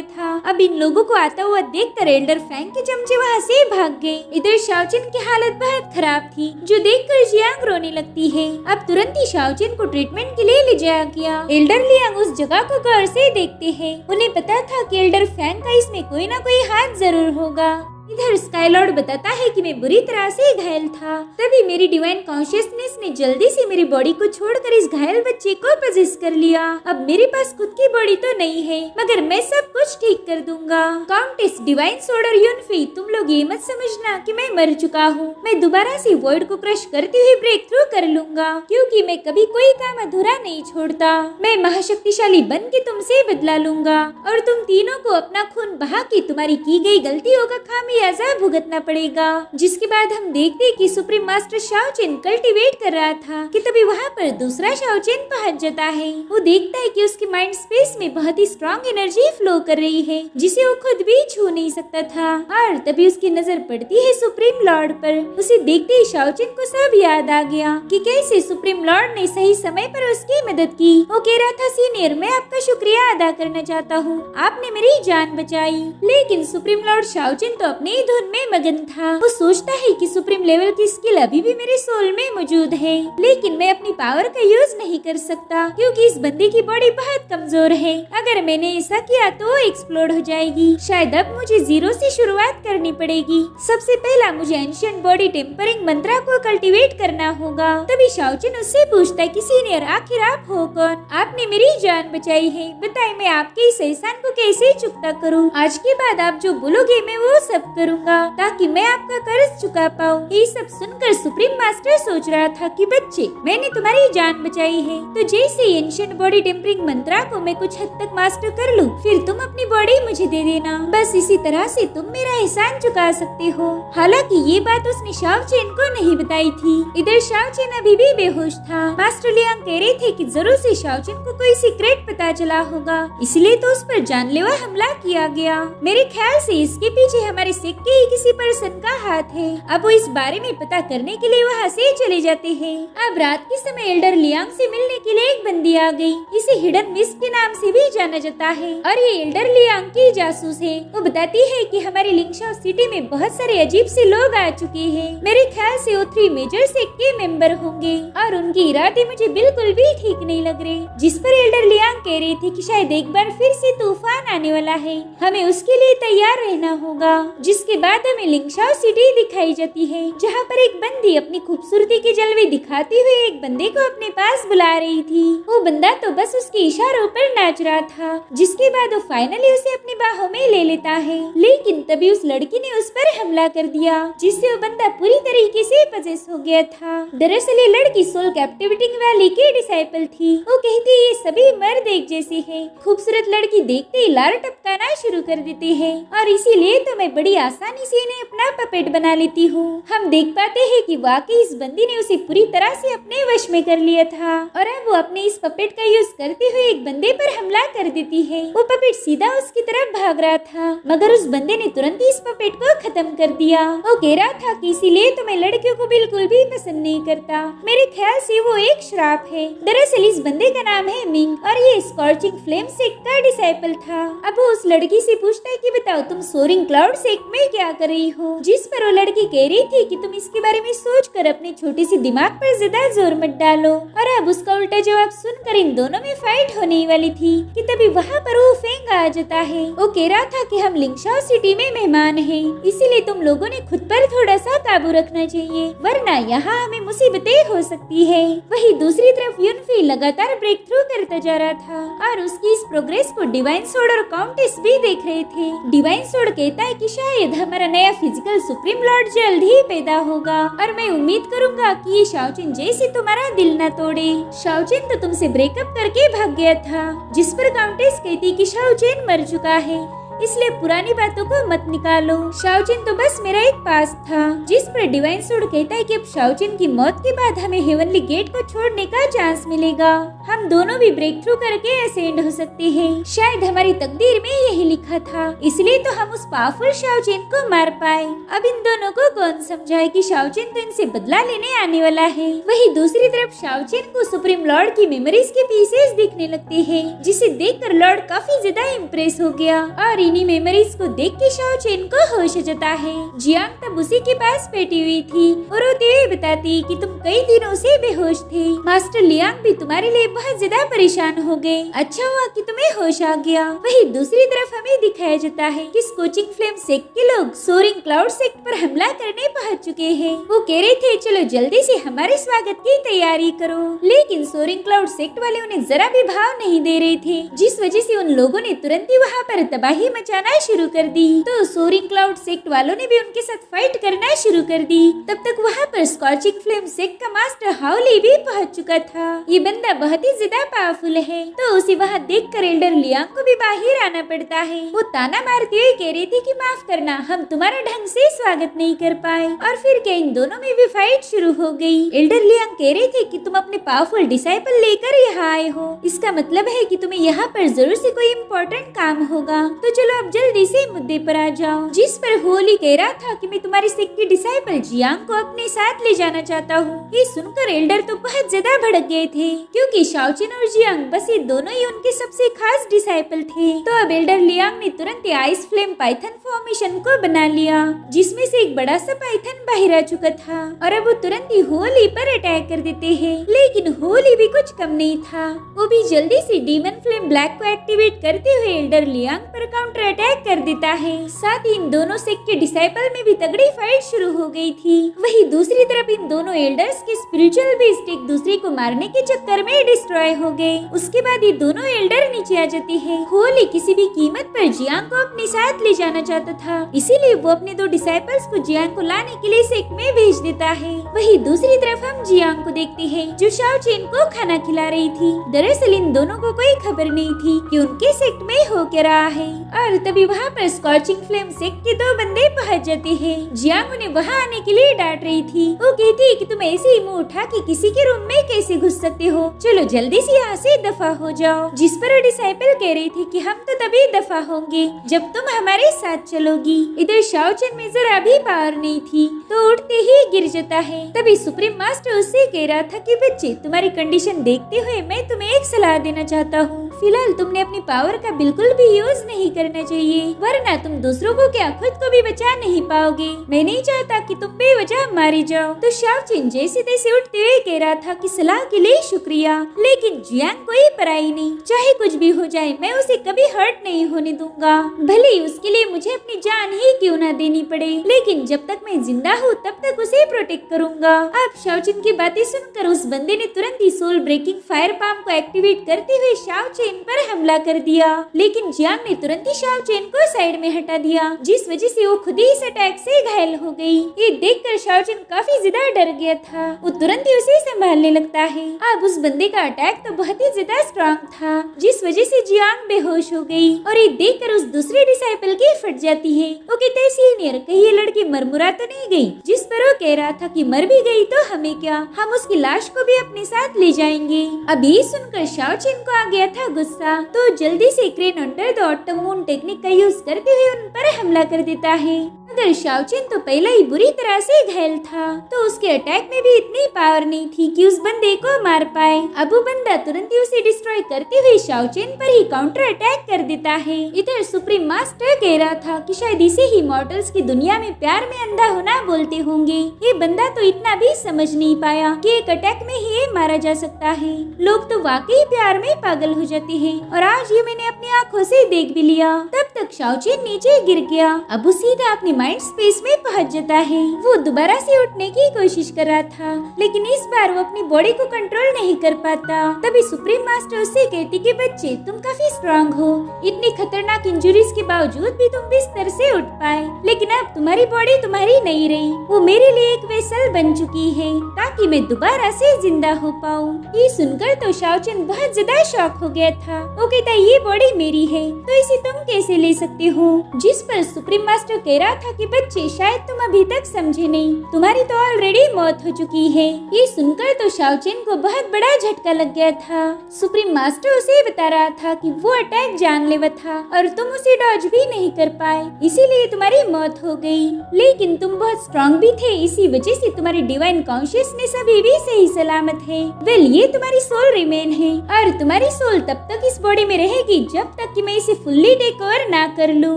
था। अब इन लोगों को आता हुआ देखकर एल्डर फैंग के चमचे वहाँ से भाग गए। इधर शाओचेन की हालत बहुत खराब थी, जो देखकर जियांग रोने लगती है। अब तुरंत ही शाओचेन को ट्रीटमेंट के लिए ले जाया गया। एल्डर लियांग उस जगह को गौर से देखते हैं। उन्हें पता था कि एल्डर फैंग का इसमें कोई ना कोई हाथ जरूर होगा। इधर स्काईलॉर्ड बताता है कि मैं बुरी तरह से घायल था, तभी मेरी डिवाइन कॉन्शियसनेस ने जल्दी से मेरी बॉडी को छोड़कर इस घायल बच्चे को पजेस कर लिया। अब मेरे पास खुद की बॉडी तो नहीं है, मगर मैं सब कुछ ठीक कर दूंगा। काउंटेस डिवाइन सोर्ड और युनफी, तुम लोग ये मत समझना कि मैं मर चुका हूँ। मैं दोबारा से वॉइड को क्रश करते हुए ब्रेक थ्रू कर लूंगा, क्योंकि मैं कभी कोई काम अधूरा नहीं छोड़ता। मैं महाशक्तिशाली बन के तुमसे बदला लूंगा और तुम तीनों को अपना खून बहा के तुम्हारी की गई गलतियों का खामियाजा भुगतना पड़ेगा। जिसके बाद हम देखते कि सुप्रीम मास्टर शाओचेन कल्टीवेट कर रहा था कि तभी वहाँ पर दूसरा शाओचेन पहुँच जाता है। वो देखता है कि उसके माइंड स्पेस में बहुत ही स्ट्रॉन्ग एनर्जी फ्लो कर रही है, जिसे वो खुद भी छू नहीं सकता था। और तभी उसकी नजर पड़ती है सुप्रीम लॉर्ड पर। उसे देखते ही शाओचेन को सब याद आ गया कि कैसे सुप्रीम लॉर्ड ने सही समय पर उसकी मदद की। वो कह रहा था, सीनियर मैं आपका शुक्रिया अदा करना चाहता हूँ, आपने मेरी जान बचाई। लेकिन सुप्रीम लॉर्ड शाओचेन तो अपनी धुन में मगन था। वो सोचता है कि सुप्रीम लेवल की स्किल अभी भी मेरे सोल में मौजूद है, लेकिन मैं अपनी पावर का यूज नहीं कर सकता क्योंकि इस बंदे की बॉडी बहुत कमजोर है। अगर मैंने ऐसा किया तो वो एक्सप्लोड हो जाएगी। शायद अब मुझे जीरो से शुरुआत करनी पड़ेगी। सबसे पहला मुझे एंशिएंट बॉडी टेम्परिंग मंत्रा को कल्टीवेट करना होगा। तभी शाओचेन उससे पूछता है कि सीनियर आखिर आप हो कौन? आपने मेरी जान बचाई है, बताइए मैं आपके इस एहसान को कैसे चुकता करूँ? आज के बाद आप जो बोलोगे मैं वो सब करूँगा ताकि मैं आपका कर्ज चुका पाऊँ। ये सब सुनकर सुप्रीम मास्टर सोच रहा था कि बच्चे, मैंने तुम्हारी जान बचाई है, तो जैसे एंशिएंट बॉडी टेम्परिंग मंत्रा को मैं कुछ हद तक मास्टर कर लूँ, फिर तुम अपनी बॉडी मुझे दे देना। बस इसी तरह से तुम मेरा एहसान चुका सकते हो। हालांकि ये बात उसने शाओचेन को नहीं बताई थी। इधर शाओचेन अभी भी बेहोश था। मास्टर लियांग कह रहे थे कि जरूर से शाओचेन को कोई सीक्रेट पता चला होगा, इसलिए तो उस पर जानलेवा हमला किया गया। मेरे ख्याल से इसके पीछे हमारे सिक्के ही किसी पर्सन का हाथ है। अब वो इस बारे में पता करने के लिए वहाँ से चले जाते हैं। अब रात के समय एल्डर लियांग से मिलने के लिए एक बंदी आ गई। इसे हिडन मिस्ट के नाम से भी जाना जाता है और ये एल्डर लियांग की जासूस है। वो बताती है कि हमारी लिंगशाओ सिटी में बहुत सारे अजीब से लोग आ चुके हैं। मेरे ख्याल से वो 3 मेजर सेक्ट के मेंबर होंगे और उनके इरादे मुझे बिल्कुल भी ठीक नहीं लग रहे। जिस पर एल्डर लियांग कह रही थी कि शायद एक बार फिर से तूफान आने वाला है, हमें उसके लिए तैयार रहना होगा। जिसके बाद हमें लिंगशाओ सिटी दिखाई जाती है, जहाँ पर एक बंदी अपनी खूबसूरती के जलवे दिखाते हुए एक बंदे को अपने पास बुला रही थी। वो बंदा तो बस उसके इशारों पर नाच रहा था। जिसके बाद वो फाइनली उसे अपनी बाहों में ले लेता है, लेकिन तभी उस लड़की ने उस पर हमला कर दिया, जिससे वो बंदा पूरी तरीके से पजेस हो गया था। दरअसल ये लड़की सोल कैप्टिवेटिंग वैली की डिसाइपल थी। वो कहती ये सभी मर्द एक जैसे हैं। खूबसूरत लड़की देखते ही लार टपकाना शुरू कर देते हैं और इसीलिए तो मैं बड़ी आसानी से इन्हें अपना पपेट बना लेती हूँ। हम देख पाते हैं कि वाकई इस बंदी ने उसे पूरी तरह से अपने वश में कर लिया था और अब वो अपने इस पपेट का यूज करते हुए एक बंदे पर हमला कर देती है। वो पपेट सीधा उसकी तरफ भाग रहा था मगर उस बंदे ने तुरंत ही इस पपेट को खत्म कर दिया। वो कह रहा था कि इसीलिए तो मैं लड़कियों को बिल्कुल भी पसंद नहीं करता। मेरे ख्याल से वो एक श्राप है। दरअसल इस बंदे का नाम है मिंग और ये स्कॉर्चिंग फ्लेम सेक्ट का डिसाइपल था। अब वो उस लड़की से पूछता है कि बताओ तुम सोरिंग क्लाउड सेक्ट में क्या कर रही हो, जिस पर वो लड़की कह रही थी कि तुम इसके बारे में सोचकर अपने छोटे से दिमाग पर ज्यादा जोर मत डालो। और अब उसका उल्टा जवाब सुनकर इन दोनों में फाइट होने वाली थी कि तभी वहाँ पर वो फेंग आ जाता है। वो कह रहा था कि हम लिंगशाओ सिटी में मेहमान हैं, इसीलिए तुम लोगों ने खुद पर थोड़ा सा काबू रखना चाहिए वरना यहाँ हमें मुसीबतें हो सकती है। वही दूसरी तरफ यूनफी लगातार ब्रेक थ्रू करता जा रहा था और उसकी इस प्रोग्रेस को डिवाइन सोड और काउंटेस भी देख रहे थे। डिवाइन सोड कहता है कि शायद हमारा नया फिजिकल सुप्रीम लॉर्ड जल्द ही पैदा होगा और मैं उम्मीद करूंगा कि ये शाओचिन जैसे तुम्हारा दिल न तोड़े। शाओचिन तो तुमसे ब्रेकअप करके भाग गया था, जिस पर काउंटेस कहती कि शाओचिन मर चुका है, इसलिए पुरानी बातों को मत निकालो। शाओचिन तो बस मेरा एक पास था। जिस पर डिवाइन सोड कहता है कि अब शाओचिन की मौत के बाद हमें हेवनली गेट को छोड़ने का चांस मिलेगा। हम दोनों भी ब्रेक थ्रू करके असेंड हो सकते हैं। शायद हमारी तकदीर में यही लिखा था, इसलिए तो हम उस पावरफुल शाओचिन को मार पाए। अब इन दोनों को कौन समझाए कि शाओचिन तो इनसे बदला लेने आने वाला है। वही दूसरी तरफ शाओचिन को सुप्रीम लॉर्ड की मेमोरीज के पीसेस दिखने लगते हैं, जिसे देखकर लॉर्ड काफी ज्यादा इम्प्रेस हो गया और इन्हीं मेमोरीज को देख के शाओचिन को होश जाता है। जियांग तब उसी के पास बैठी हुई थी और रोते हुए बताती कि तुम कई दिनों से बेहोश थे। मास्टर लियांग भी तुम्हारे लिए बहुत ज्यादा परेशान हो गए। अच्छा हुआ कि तुम्हें होश आ गया। वही दूसरी तरफ हमें दिखाया जाता है कि स्कोचिंग फ्लेम सेक्ट के लोग सोरिंग क्लाउड सेक्ट पर हमला करने पहुंच चुके हैं। वो कह रहे थे चलो जल्दी से हमारे स्वागत की तैयारी करो, लेकिन सोरिंग क्लाउड सेक्ट वाले उन्हें जरा भी भाव नहीं दे रहे थे, जिस वजह से उन लोगों ने तुरंत ही वहाँ पर तबाही मचाना शुरू कर दी। तो सोरिंग क्लाउड सेक्ट वालों ने भी उनके साथ फाइट करना शुरू कर दी। तब तक वहाँ पर स्कॉचिंग फ्लेम सेक्ट का मास्टर हाउली भी पहुंच चुका था। ये बंदा बहुत ही ज्यादा पावरफुल है, तो उसे वहाँ देख कर एल्डर लियांग को भी बाहर आना पड़ता है। वो ताना मारते हुए कह रही थी कि माफ करना, हम तुम्हारा ढंग से स्वागत नहीं कर पाए। और फिर क्या इन दोनों में भी फाइट शुरू हो गई। एल्डर लियांग कह रहे थे कि तुम अपने पावरफुल डिसाइपल लेकर यहाँ आए हो, इसका मतलब है कि तुम्हें यहाँ पर जरूर से कोई इम्पोर्टेंट काम होगा, तो चलो अब जल्दी से मुद्दे पर आ जाओ। जिस पर होली कह रहा था कि मैं तुम्हारी सेक्ट की डिसाइपल जियांग को अपने साथ ले जाना चाहता हूँ। ये सुनकर एल्डर तो बहुत ज्यादा भड़क गए थे, क्योंकि शाओचिन और जियांग बस ये दोनों ही उनके सबसे खास डिसाइपल थे। तो अब एल्डर लियांग ने तुरंत आइस फ्लेम पाइथन फॉर्मेशन को बना लिया, जिसमें से एक बड़ा सा पाइथन बाहर आ चुका था और अब वो तुरंत ही होली पर अटैक कर देते हैं। लेकिन होली भी कुछ कम नहीं था, वो भी जल्दी से डीमन फ्लेम ब्लैक को एक्टिवेट करते हुए एल्डर लियांग पर काउंटर अटैक कर देता है। साथ ही इन दोनों सेक्ट के डिसाइपल में भी तगड़ी फाइट शुरू हो गई थी। वही दूसरी तरफ इन दोनों एल्डर्स के स्पिरिचुअल बीस्ट एक दूसरे को मारने के चक्कर में डिस्ट्रॉय हो गए। उसके बाद ये दोनों एल्डर नीचे आ जाती है। होली किसी भी कीमत पर जियांग को अपने साथ ले जाना चाहता था, इसीलिए वो अपने दो डिसाइपल्स को जियांग को लाने के लिए सेक्ट में भेज देता है। वही दूसरी तरफ हम जियांग को देखते हैं जो शाओचिन को खाना खिला रही थी। दरअसल इन दोनों को कोई खबर नहीं थी कि उनके सेक्ट में हो क्या रहा है। और तभी वहाँ पर स्कॉचिंग फ्लेम सेक्ट के दो बंदे पहुँच जाते हैं। जियांग उन्हें वहाँ आने के लिए डांट रही थी। वो कहती है कि तुम ऐसे ही मुंह उठा के किसी के रूम में कैसे घुस सकते हो, चलो जल्दी से यहाँ से दफा हो जाओ। जिस पर डिसाइपल कह रही थी कि हम तो तभी दफा होंगे जब तुम हमारे साथ चलोगी। इधर शाओचिन में जरा भी पावर नहीं थी, तो उठते ही गिर जाता है। तभी सुप्रीम मास्टर उससे कह रहा था कि बच्चे तुम्हारी कंडीशन देखते हुए मैं तुम्हें एक सलाह देना चाहता हूँ। फिलहाल तुमने अपनी पावर का बिल्कुल भी यूज नहीं करना चाहिए, वरना तुम दूसरों को क्या खुद को भी बचा नहीं पाओगे। मैं नहीं चाहता कि तुम बेवजह मारी जाओ। तो शाओचिन जैसे तैसे उठते हुए कह रहा था कि सलाह के लिए शुक्रिया, लेकिन जियांग कोई पराई नहीं, चाहे कुछ भी हो जाए मैं उसे कभी हर्ट नहीं होने दूंगा, भले ही उसके लिए मुझे अपनी जान ही क्यों ना देनी पड़े, लेकिन जब तक मैं जिंदा हूँ तब तक उसे प्रोटेक्ट करूंगा। अब शाओचिन की बातें सुनकर उस बंदे ने तुरंत ही सोल ब्रेकिंग फायर पाम को एक्टिवेट करते हुए शाओचिन शाओचेन पर हमला कर दिया, लेकिन जियांग ने तुरंत ही शाओचेन को साइड में हटा दिया, जिस वजह से वो खुद ही इस अटैक से घायल हो गई। ये देखकर शाओचेन काफी ज्यादा डर गया था। वो तुरंत ही उसे संभालने लगता है। अब उस बंदे का अटैक तो बहुत ही ज्यादा स्ट्रॉन्ग था, जिस वजह से जियांग बेहोश हो गई और ये देखकर उस दूसरे डिसाइपल की फट जाती है। वो कहते हैं सीनियर, कहीं ये लड़की मरमुरा तो नहीं गई? जिस पर वो कह रहा था कि मर भी गई तो हमें क्या, हम उसकी लाश को भी अपने साथ ले जाएंगे। अब ये सुनकर शाओचेन को आ गया था गुस्सा, तो जल्दी से crane under the autumn moon technique का यूज करते हुए उन पर हमला कर देता है। मगर शाओचेन तो पहले ही बुरी तरह से घायल था, तो उसके अटैक में भी इतनी पावर नहीं थी कि उस बंदे को मार पाए। अब वो बंदा तुरंत ही उसे डिस्ट्रॉय करते हुए शाओचेन पर ही काउंटर अटैक कर देता है। इधर सुप्रीम मास्टर कह रहा था कि शायद इसे ही मॉर्टल्स की दुनिया में प्यार में अंधा होना बोलते होंगे। ये बंदा तो इतना भी समझ नहीं पाया कि एक अटैक में ही मारा जा सकता है। लोग तो वाकई प्यार में पागल हो जाते हैं, और आज ये मैंने अपनी आंखों से देख भी लिया। तब तक शाओचेन नीचे गिर गया। अब वो सीधा अपनी माइंड स्पेस में पहुंच जाता है। वो दोबारा से उठने की कोशिश कर रहा था, लेकिन इस बार वो अपनी बॉडी को कंट्रोल नहीं कर पाता। तभी सुप्रीम मास्टर उससे कहती कि बच्चे, तुम काफी स्ट्रांग हो, इतनी खतरनाक इंजुरीज के बावजूद भी तुम बिस्तर से उठ पाए, लेकिन अब तुम्हारी बॉडी तुम्हारी नहीं रही, वो मेरे लिए एक वेसल बन चुकी है ताकि मैं दोबारा से जिंदा हो पाऊँ। ये सुनकर तो शाओचेन बहुत ज्यादा शॉक हो गया था। वो कहता ये बॉडी मेरी है तो इसे तुम कैसे ले सकते हो? जिस पर सुप्रीम मास्टर कह रहा था कि बच्चे, शायद तुम अभी तक समझे नहीं, तुम्हारी तो ऑलरेडी मौत हो चुकी है। ये सुनकर तो शाओचेन को बहुत बड़ा झटका लग गया था। सुप्रीम मास्टर उसे बता रहा था कि वो अटैक जानलेवा था और तुम उसे डॉज भी नहीं कर पाए, इसीलिए तुम्हारी मौत हो गई। लेकिन तुम बहुत स्ट्रॉन्ग भी थे, इसी वजह से तुम्हारी डिवाइन कॉन्शियसनेस अभी भी सही सलामत है। वेल, ये तुम्हारी सोल रिमेन है, और तुम्हारी सोल तब तक इस बॉडी में रहेगी जब तक कि मैं इसे फुल्ली टेक ओवर ना कर लूं।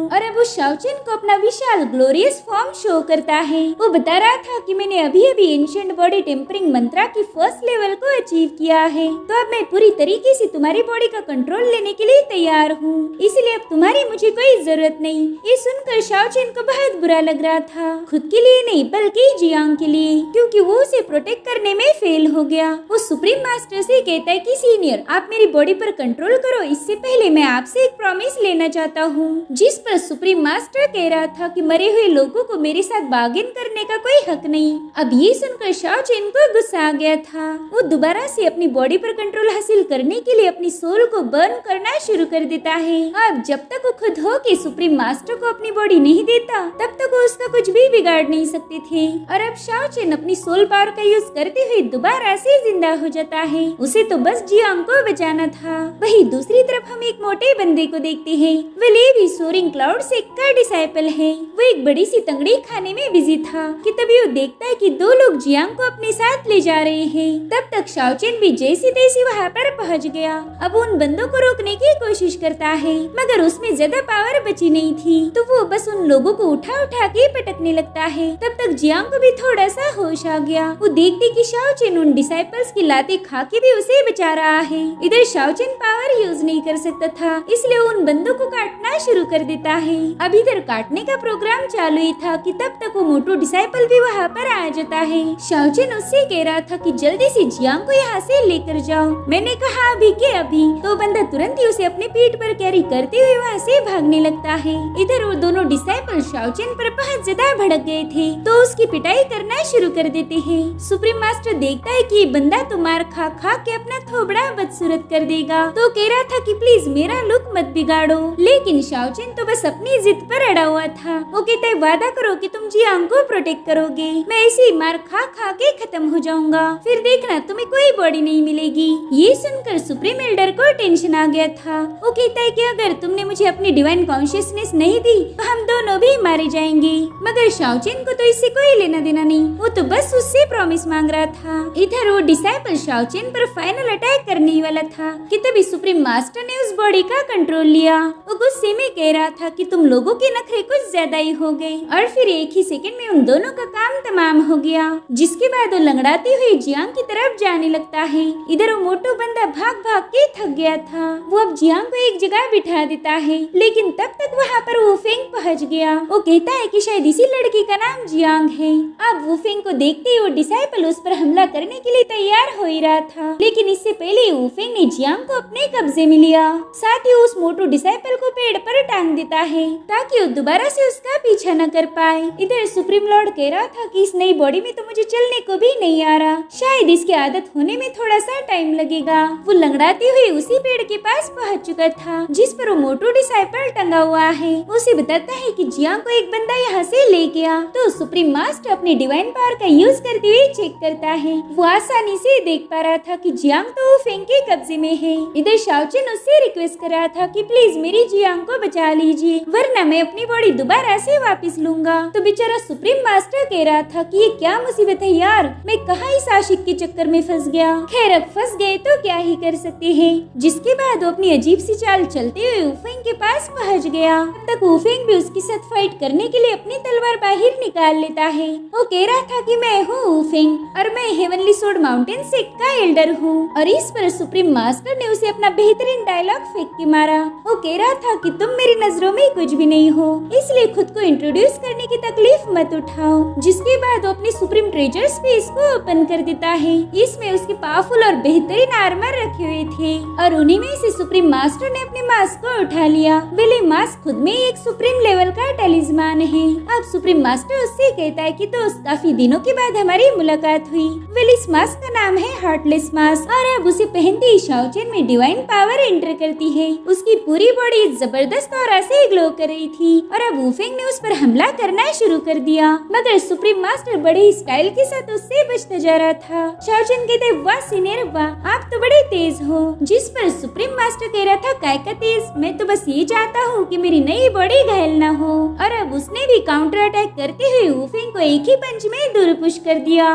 और अब वो शाओचेन को अपना विशाल ग्लोरियस फॉर्म शो करता है। वो बता रहा था कि मैंने अभी अभी एंशिएंट बॉडी टेम्परिंग मंत्रा की फर्स्ट लेवल को अचीव किया है, तो अब मैं पूरी तरीके से तुम्हारी बॉडी का कंट्रोल लेने के लिए तैयार हूँ, इसलिए अब तुम्हारी मुझे कोई जरूरत नहीं। ये सुनकर शाओचेन को बहुत बुरा लग रहा था, खुद के लिए नहीं बल्कि जियांग के लिए, क्योंकि वो उसे प्रोटेक्ट करने में फेल हो गया। वो सुप्रीम मास्टर से कहता है कि सीनियर, आप मेरी बॉडी पर कंट्रोल करो, इससे पहले मैं आपसे एक प्रॉमिस लेना चाहता हूँ। जिस पर सुप्रीम मास्टर कह रहा था कि मरे हुए लोगों को मेरे साथ बार्गेन करने का कोई हक नहीं। अब ये सुनकर शाओचेन को गुस्सा आ गया था। वो दोबारा से अपनी बॉडी पर कंट्रोल हासिल करने के लिए अपनी सोल को बर्न करना शुरू कर देता है। अब जब तक वो खुद हो के सुप्रीम मास्टर को अपनी बॉडी नहीं देता, तब तक वो उसका कुछ भी बिगाड़ नहीं सकते थे। और अब शाओचेन अपनी सोल पावर का यूज करते हुए दोबारा से जिंदा हो जाता है। उसे तो बस जियांग को बचाना था। वही दूसरी तरफ हम एक मोटे बंदे को देखते हैं। वे भी सोरिंग क्लाउड से का डिसाइपल है। वो एक बड़ी सी तंगड़ी खाने में बिजी था कि तभी वो देखता है कि दो लोग जियांग को अपने साथ ले जा रहे हैं। तब तक शाओचेन भी जैसी तैसी वहाँ पर पहुँच गया। अब उन बंदों को रोकने की कोशिश करता है, मगर उसमें ज्यादा पावर बची नहीं थी, तो वो बस उन लोगों को उठा उठा के पटकने लगता है। तब तक जियांग को भी थोड़ा सा होश आ गया। वो देखती कि शाओचेन उन डिसाइपल्स की लाते खा के भी उसे बचा रहा है। इधर शाओचेन पावर यूज नहीं कर सकता था, इसलिए उन बंदों को काटना शुरू कर देता है। अब इधर काटने का प्रोग्राम चालू ही था कि तब तक वो मोटो डिसाइपल भी वहाँ पर आ जाता है। शाओचेन उससे कह रहा था कि जल्दी से जियांग को यहाँ से लेकर जाओ। मैंने कहा अभी के अभी, तो बंदा तुरंत ही उसे अपने पीठ पर कैरी करते हुए वहाँ से भागने लगता है। इधर वो दोनों डिसाइपल शाओचेन पर बहुत ज्यादा भड़क गए थे, तो उसकी पिटाई करना शुरू कर देते हैं। सुप्रीम मास्टर देखता है कि ये बंदा तो मार खा खा के अपना थोबड़ा बदसूरत कर देगा, तो कह रहा था कि प्लीज मेरा लुक मत बिगाड़ो। लेकिन शाओचेन तो बस अपनी जिद पर अड़ा हुआ था। वो कहता है वादा करो कि तुम जियांग को प्रोटेक्ट करोगे, मैं ऐसे ही मार खा खा के खत्म हो जाऊंगा, फिर देखना तुम्हें कोई बॉडी नहीं मिलेगी। ये सुनकर सुप्रीम एल्डर को टेंशन आ गया था। वो कहता है कि अगर तुमने मुझे अपनी डिवाइन कॉन्शियसनेस नहीं दी तो हम दोनों भी मारे जाएंगे। मगर शाओचेन को तो इससे कोई लेना देना नहीं, वो तो बस उससे प्रॉमिस मांग रहा था। इधर वो डिसाइपल शाओचेन पर फाइनल अटैक करने वाला था कि तभी सुप्रीम मास्टर ने उस बॉडी का कंट्रोल लिया। वो गुस्से उन्हें कह रहा था कि तुम लोगों के नखरे कुछ ज्यादा ही हो गए। और फिर एक ही सेकंड में उन दोनों का काम तमाम हो गया, जिसके बाद वो लंगड़ाते हुए जियांग की तरफ जाने लगता है। इधर वो मोटू बंदा भाग भाग के थक गया था। वो अब जियांग को एक जगह बिठा देता है, लेकिन तब तक वहाँ पर वूफेंग पहुँच गया। वो कहता है कि शायद इसी लड़की का नाम जियांग है। अब वूफेंग को देखते ही वो डिसाइपल उस पर हमला करने के लिए तैयार हो ही रहा था, लेकिन इससे पहले वूफेंग ने जियांग को अपने कब्जे में लिया। साथ ही उस मोटू डिसाइपल को पेड़ पर टांग देता है ताकि वो दोबारा से उसका पीछा न कर पाए। इधर सुप्रीम लॉर्ड कह रहा था कि इस नई बॉडी में तो मुझे चलने को भी नहीं आ रहा, शायद इसकी आदत होने में थोड़ा सा टाइम लगेगा। वो लंगड़ाते हुए उसी पेड़ के पास पहुंच चुका था जिस पर वो मोटू डिसाइपल टंगा हुआ है। उसे बताता है कि जियांग को एक बंदा यहाँ से ले गया। तो सुप्रीम मास्टर अपने डिवाइन पावर का यूज करते हुए चेक करता है। वो आसानी से देख पा रहा था कि जियांग तो वूफेंग के कब्जे में है। इधर शाओचेन उससे रिक्वेस्ट कर रहा था कि प्लीज मेरी जियांग को बचा लीजिए, वरना मैं अपनी बॉडी दोबारा से वापस लूंगा। तो बेचारा सुप्रीम मास्टर कह रहा था कि ये क्या मुसीबत है यार, मैं कहाँ इस आशिक के चक्कर में फंस गया। खैर अब फंस गए तो क्या ही कर सकते हैं। जिसके बाद वो अपनी अजीब सी चाल चलते हुए वूफेंग के पास पहुँच गया। तब तक वूफेंग भी उसके साथ फाइट करने के लिए अपनी तलवार बाहर निकाल लेता है। वो कह रहा था कि मैं हूँ वूफेंग और मैं हेवनली सोर्ड माउंटेन सेक्ट का एल्डर हूँ। और इस पर सुप्रीम मास्टर ने उसे अपना बेहतरीन डायलॉग फेंक के मारा। वो कह रहा था कि तुम मेरी नजरों में कुछ भी नहीं हो, इसलिए खुद को इंट्रोड्यूस करने की तकलीफ मत उठाओ। जिसके बाद वो अपनी सुप्रीम ट्रेजर स्पेस को ओपन कर देता है। इसमें उसके पावरफुल और बेहतरीन आर्मर रखे हुए थे और उन्हीं में से सुप्रीम मास्टर ने अपने मास्क को उठा लिया। वेल मास्क खुद में एक सुप्रीम लेवल का टैलिस्मान है। अब सुप्रीम मास्टर उससे कहता है कि दोस्त काफी दिनों के बाद हमारी मुलाकात हुई। वेल इस मास्क का नाम है हार्टलेस मास्क और अब उसे पहनते ही शाओचेन में डिवाइन पावर एंटर करती है। उसकी पूरी बॉडी जबरदस्त और ऐसे ग्लो कर रही थी और अब वूफेंग ने उस पर हमला करना शुरू कर दिया, मगर सुप्रीम मास्टर बड़े ही स्टाइल के साथ उससे बचता जा रहा था। शाओचेन कहते वाह सीनियर वाह, आप तो बड़े तेज हो। जिस पर सुप्रीम मास्टर कह रहा था काय का तेज, मैं तो बस ये चाहता हूँ कि मेरी नई बॉडी घायल न हो। और अब उसने भी काउंटर अटैक करते हुए वूफेंग को एक ही पंच में दूर पुश कर दिया।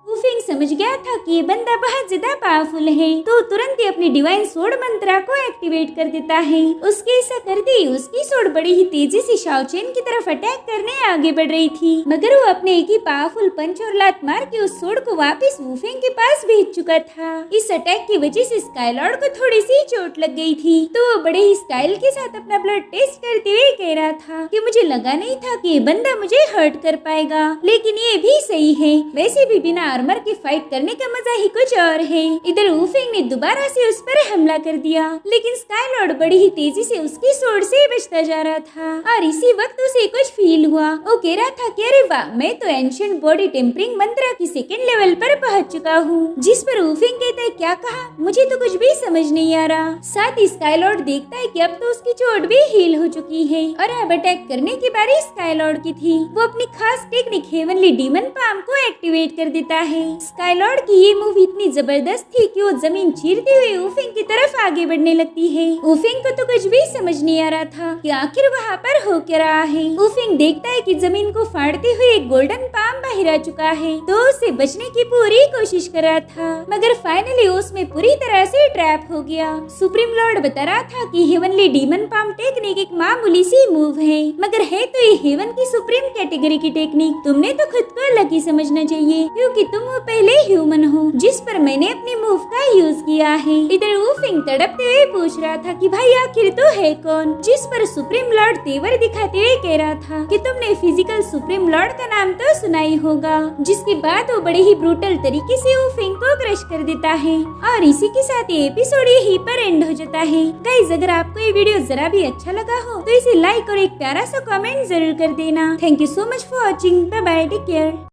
वूफेंग समझ गया था कि ये बंदा बहुत ज्यादा पावरफुल है, तो तुरंत ही अपनी डिवाइन सोर्ड मंत्रा को एक्टिवेट कर देता है। उसके ऐसा करते ही उसकी सोर्ड बड़ी ही तेजी से शाओचेन की तरफ अटैक करने आगे बढ़ रही थी, मगर वो अपने एक ही पावरफुल पंच और लात मार के उस सोर्ड को वापस वूफेंग के पास भेज चुका था। इस अटैक की वजह से स्काईलॉर्ड को थोड़ी सी चोट लग गई थी, तो वो बड़े ही स्टाइल के साथ अपना ब्लड टेस्ट करते हुए कह रहा था कि मुझे लगा नहीं था कि ये बंदा मुझे हर्ट कर पाएगा, लेकिन ये भी सही है। वैसे भी बिना आर्मर के फाइट करने का मजा ही कुछ और है। इधर वूफेंग ने दोबारा से उस पर हमला कर दिया, लेकिन स्काईलॉर्ड बड़ी ही तेजी से उसकी सोर्ड से बचता जा रहा था और इसी वक्त उसे कुछ फील हुआ। वो कह रहा था कि अरे वाह, मैं तो एंशिएंट बॉडी टेम्परिंग मंत्रा की सेकंड लेवल पर पहुंच चुका हूँ। जिस पर वूफेंग कहता है क्या कहा, मुझे तो कुछ भी समझ नहीं आ रहा। साथ ही स्काईलॉर्ड देखता है कि अब तो उसकी चोट भी हील हो चुकी है और अब अटैक करने की बारी स्काईलॉर्ड की थी। वो अपनी खास टेक्निक हेवनली डीमन पाम को एक्टिवेट कर देता है। स्काईलॉर्ड की ये मूव इतनी जबरदस्त थी कि वो जमीन चीरते हुए वूफेंग की तरफ आगे बढ़ने लगती है। वूफेंग को तो कुछ भी समझ नहीं आ रहा था कि आखिर वहाँ पर हो क्या रहा है। वूफेंग देखता है कि जमीन को फाड़ते हुए एक गोल्डन पाम बाहर आ चुका है, तो उसे बचने की पूरी कोशिश कर रहा था, मगर फाइनली उसमें पूरी तरह से ट्रैप हो गया। सुप्रीम लॉर्ड बता रहा था कि हेवनली डीमन पाम टेक्निक एक मामूली सी मूव है, मगर है तो ये हेवन की सुप्रीम कैटेगरी की टेक्निक। तुमने तो खुद को लकी समझना चाहिए, क्योंकि तुम वो पहले ह्यूमन हो जिस पर मैंने अपनी मूव का यूज किया है। इधर वूफेंग तड़पते हुए पूछ रहा था कि भाई आखिर तो है कौन, जिस पर सुप्रीम लॉर्ड तेवर दिखाते हुए कह रहा था कि तुमने फिजिकल सुप्रीम लॉर्ड का नाम तो सुना ही होगा। जिसके बाद वो बड़े ही ब्रूटल तरीके से वूफेंग को क्रश कर देता है और इसी के साथ ये एपिसोड यहीं पर एंड हो जाता है। गाइस अगर आपको ये वीडियो जरा भी अच्छा लगा हो तो इसे लाइक और एक प्यारा सा कमेंट जरूर कर देना। Thank you so much for watching. Bye bye, take care.